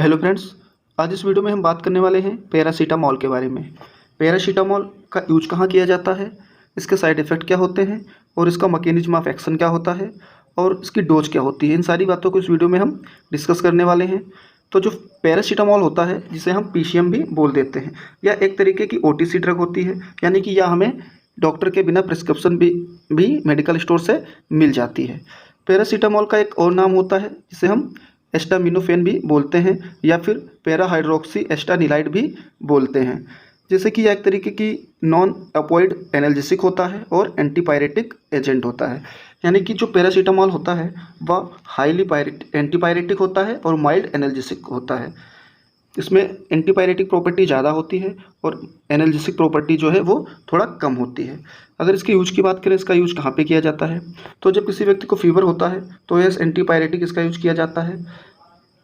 Hello friends, आज इस video में हम बात करने वाले हैं पैरासीटामॉल के बारे में। पैरासीटामॉल का यूज कहाँ किया जाता है, इसके साइड इफ़ेक्ट क्या होते हैं और इसका मैकेनिज्म ऑफ एक्शन क्या होता है और इसकी डोज क्या होती है, इन सारी बातों को इस वीडियो में हम डिस्कस करने वाले हैं। तो जो पैरासीटामॉल होता है, जिसे हम पीसीएम भी बोल देते हैं, यह एक तरीके की ओटीसी ड्रग होती है, यानी कि यह हमें डॉक्टर के बिना प्रिस्क्रिप्शन भी मेडिकल स्टोर से मिल जाती है। पैरासीटामॉल का एक और नाम होता है जिसे हम एस्टामिनोफेन भी बोलते हैं या फिर पैराहाइड्रोक्सी एस्टानिलाइड भी बोलते हैं। जैसे कि यह एक तरीके की नॉन ऑपोइड एनाल्जेसिक होता है और एंटीपायरेटिक एजेंट होता है। यानी कि जो पैरासीटामॉल होता है वह हाईली एंटीपायरेटिक होता है और माइल्ड एनाल्जेसिक होता है। इसमें एंटीपायरेटिक प्रॉपर्टी ज़्यादा होती है और एनाल्जेसिक प्रॉपर्टी जो है वो थोड़ा कम होती है। अगर इसके यूज की बात करें, इसका यूज कहाँ पे किया जाता है, तो जब किसी व्यक्ति को फीवर होता है तो यह एंटीपायरेटिक इसका यूज किया जाता है।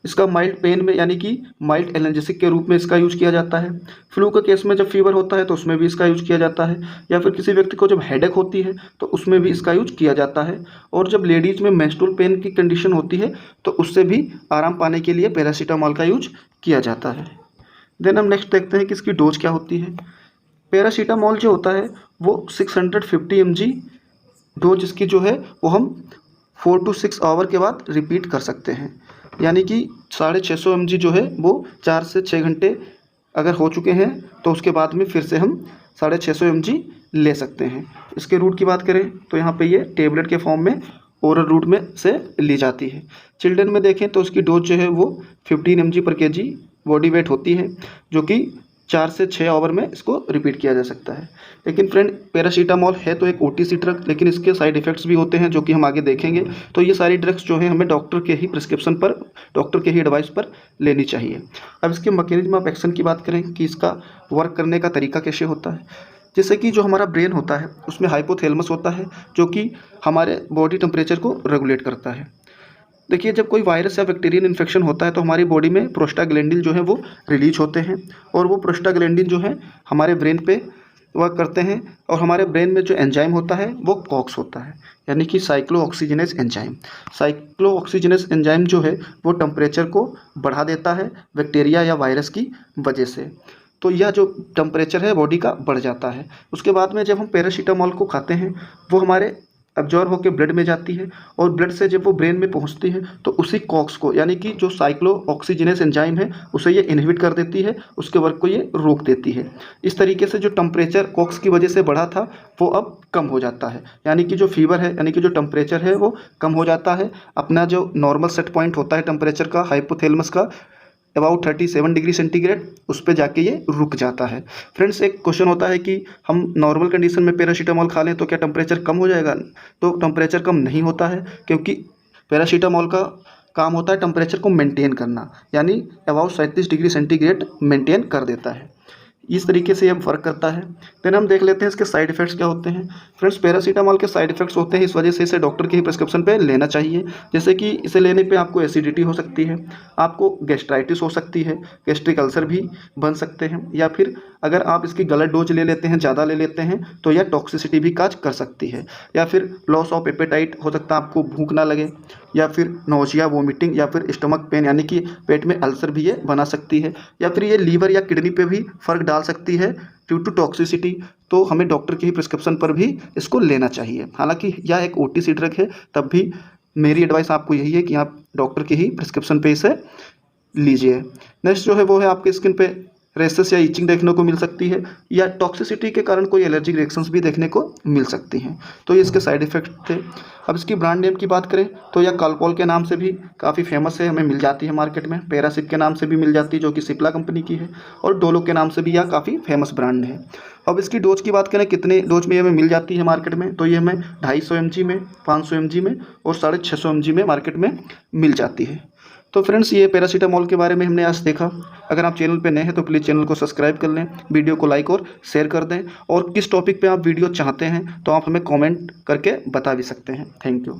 इसका माइल्ड पेन में यानी कि माइल्ड एनाल्जेसिक के रूप में इसका यूज किया जाता है। फ्लू के केस में जब फीवर होता है तो उसमें भी इसका यूज किया जाता है, या फिर किसी व्यक्ति को जब हेडेक होती है तो उसमें भी इसका यूज किया जाता है। और जब लेडीज़ में मेंस्ट्रुअल पेन की कंडीशन होती है तो उससे भी आराम पाने के लिए पैरासीटामॉल का यूज किया जाता है। देन हम नेक्स्ट देखते हैं कि इसकी डोज क्या होती है। पैरासीटामॉल जो होता है वो 650 mg डोज इसकी जो है वो हम 4 to 6 आवर के बाद रिपीट कर सकते हैं। यानी कि 650 mg जो है वो 4 से 6 घंटे अगर हो चुके हैं तो उसके बाद में फिर से हम 650 mg ले सकते हैं। इसके रूट की बात करें तो यहाँ पे ये टेबलेट के फॉर्म में ओरल रूट में से ली जाती है। चिल्ड्रन में देखें तो उसकी डोज जो है वो 15 mg पर kg बॉडी वेट होती है, जो कि 4 से 6 आवर में इसको रिपीट किया जा सकता है। लेकिन फ्रेंड, पैरासीटामॉल है तो एक ओटीसी ड्रग, लेकिन इसके साइड इफ़ेक्ट्स भी होते हैं जो कि हम आगे देखेंगे। तो ये सारी ड्रग्स जो है हमें डॉक्टर के ही प्रिस्क्रिप्शन पर, डॉक्टर के ही एडवाइस पर लेनी चाहिए। अब इसके मैकेनिज्म ऑफ एक्शन की बात करें कि इसका वर्क करने का तरीका कैसे होता है। जैसे कि जो हमारा ब्रेन होता है उसमें हाइपोथैलेमस होता है जो कि हमारे बॉडी टेम्परेचर को रेगुलेट करता है। देखिए, जब कोई वायरस या बैक्टीरियल इन्फेक्शन होता है तो हमारी बॉडी में प्रोस्टाग्लैंडिन जो है वो रिलीज होते हैं, और वो प्रोस्टाग्लैंडिन जो है हमारे ब्रेन पे वर्क करते हैं। और हमारे ब्रेन में जो एंजाइम होता है वो कॉक्स होता है, यानी कि साइक्लोऑक्सीजिनेस एंजाइम। साइक्लोऑक्सीजिनेस एंजाइम जो है वो टेम्परेचर को बढ़ा देता है बैक्टीरिया या वायरस की वजह से। तो यह जो टेम्परेचर है बॉडी का बढ़ जाता है। उसके बाद में जब हम पैरासीटामॉल को खाते हैं वो हमारे अब्जॉर्ब होकर ब्लड में जाती है, और ब्लड से जब वो ब्रेन में पहुंचती है तो उसी कॉक्स को, यानी कि जो साइक्लोऑक्सीजिनेस एंजाइम है, उसे ये इनहिबिट कर देती है, उसके वर्क को ये रोक देती है। इस तरीके से जो टेम्परेचर कॉक्स की वजह से बढ़ा था वो अब कम हो जाता है, यानी कि जो फीवर है, यानी कि जो टेम्परेचर है वो कम हो जाता है। अपना जो नॉर्मल सेट पॉइंट होता है टेम्परेचर का हाइपोथैलेमस का, अबाउट 37 डिग्री सेंटीग्रेड, उस पर जाके ये रुक जाता है। फ्रेंड्स, एक क्वेश्चन होता है कि हम नॉर्मल कंडीशन में पैरासीटामॉल खा लें तो क्या टेम्परेचर कम हो जाएगा? तो टेम्परेचर कम नहीं होता है, क्योंकि पैरासीटामॉल का काम होता है टेम्परेचर को मेंटेन करना, यानी अबाउट 37 डिग्री सेंटीग्रेड मेंटेन कर देता है। इस तरीके से ये वर्क करता है। देन हम देख लेते हैं इसके साइड इफ़ेक्ट्स क्या होते हैं। फ्रेंड्स, पैरासीटामॉल के साइड इफ़ेक्ट्स होते हैं, इस वजह से इसे डॉक्टर के ही प्रिस्क्रिप्शन पे लेना चाहिए। जैसे कि इसे लेने पे आपको एसिडिटी हो सकती है, आपको गैस्ट्राइटिस हो सकती है, गैस्ट्रिक अल्सर भी बन सकते हैं, या फिर अगर आप इसकी गलत डोज ले लेते हैं, ज़्यादा ले लेते हैं, तो यह टॉक्सिसिटी भी काज कर सकती है। या फिर लॉस ऑफ एपेटाइट हो सकता है, आपको भूख ना लगे, या फिर नोजिया, वोमिटिंग, या फिर स्टमक पेन, यानी कि पेट में अल्सर भी ये बना सकती है, या फिर ये लीवर या किडनी पे भी फ़र्क डाल सकती है ड्यू टू टॉक्सिसिटी। तो हमें डॉक्टर के ही प्रिस्क्रिप्शन पर भी इसको लेना चाहिए। हालांकि यह एक ओटीसी ड्रग है, तब भी मेरी एडवाइस आपको यही है कि आप डॉक्टर के ही प्रिस्क्रिप्शन पे इसे लीजिए। नेक्स्ट जो है वो है, आपके स्किन पे रेसेस या इचिंग देखने को मिल सकती है, या टॉक्सिसिटी के कारण कोई एलर्जिक रिएक्शंस भी देखने को मिल सकती हैं। तो ये इसके साइड इफ़ेक्ट थे। अब इसकी ब्रांड नेम की बात करें तो यह कालपॉल के नाम से भी काफ़ी फेमस है, हमें मिल जाती है मार्केट में। पैरासिट के नाम से भी मिल जाती है, जो कि सिप्ला कंपनी की है, और डोलो के नाम से भी यह काफ़ी फेमस ब्रांड है। अब इसकी डोज की बात करें, कितने डोज में ये हमें मिल जाती है मार्केट में, तो ये हमें 250 mg में, 500 mg में और 650 mg में मार्केट में मिल जाती है। तो फ्रेंड्स, ये पैरासीटामॉल के बारे में हमने आज देखा। अगर आप चैनल पे नए हैं तो प्लीज़ चैनल को सब्सक्राइब कर लें, वीडियो को लाइक और शेयर कर दें, और किस टॉपिक पे आप वीडियो चाहते हैं तो आप हमें कमेंट करके बता भी सकते हैं। Thank you.